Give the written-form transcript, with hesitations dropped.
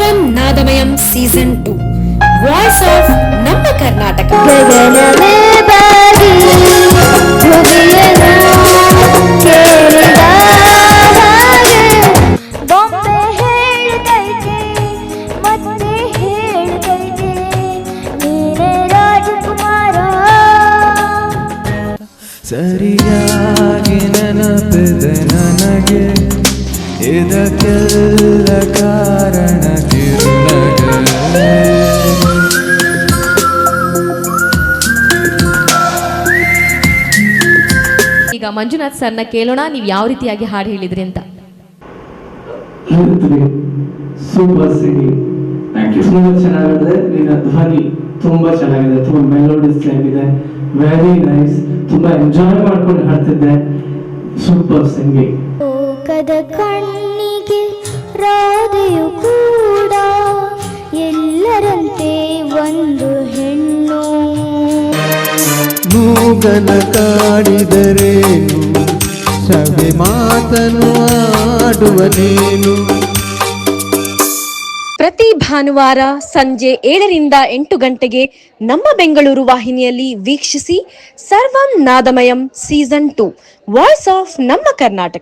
ಸರ್ವಂ ನಾದಮಯಂ season 2 voice of ನಮ್ಮ ಕರ್ನಾಟಕ. ಗಗನವೇ ಬಾಗಿ ಭುವಿಯನ್ನು ಕೇಳಿದ ಹಾಗೆ ಬೊಂಬೆ ಹೇಳ್ತೈತೆ ಮತ್ತೆ ಹೇಳ್ತೈತೆ ನೀನೇ ರಾಜಕುಮಾರ. ಸರಿಯಾಗಿ ನೆನಪಿದೆ ನನಗೆ ಇದಕ್ಕೆಲ್ಲ ಕಾರಣ ಕಿರುನಗೆ. ಈಗ ಮಂಜುನಾಥ್ ಸರ್ನ ಕೇಳೋಣ, ನೀವು ಯಾವ ರೀತಿಯಾಗಿ ಹಾಡು ಹೇಳಿದ್ರಿ ಅಂತ. ಸೂಪರ್ ಸಿಂಗಿಂಗ್, ತುಂಬಾ ಚೆನ್ನಾಗಿದೆ. ನಿನ್ನ ಧ್ವನಿ ತುಂಬಾ ಚೆನ್ನಾಗಿದೆ, ತುಂಬಾ ಮೆಲೋಡಿಸ್ ಆಗಿದೆ, ವೆರಿ ನೈಸ್. ತುಂಬಾ ಎಂಜಾಯ್ ಮಾಡ್ಕೊಂಡು ಹಾಡ್ತಿದ್ದೆ. Super singing. ಲೋಕದ ಕಣ್ಣಿಗೆ ರಾಧೆಯು ಕೂಡ ಎಲ್ಲರಂತೆ ಒಂದು ಹೆಣ್ಣು. ಮೂಗನ ಕಾಡಿದರೇನು ಸವಿ ಮಾತನು ಆಡುವ ನೀನು. ಪ್ರತಿ ಭಾನುವಾರ ಸಂಜೆ 7ರಿಂದ 8 ಗಂಟೆಗೆ ನಮ್ಮ ಬೆಂಗಳೂರು ವಾಹಿನಿಯಲ್ಲಿ ವೀಕ್ಷಿಸಿ ಸರ್ವಂ ನಾದಮಯಂ ಸೀಸನ್ 2 ವಾಯ್ಸ್ ಆಫ್ ನಮ್ಮ ಕರ್ನಾಟಕ.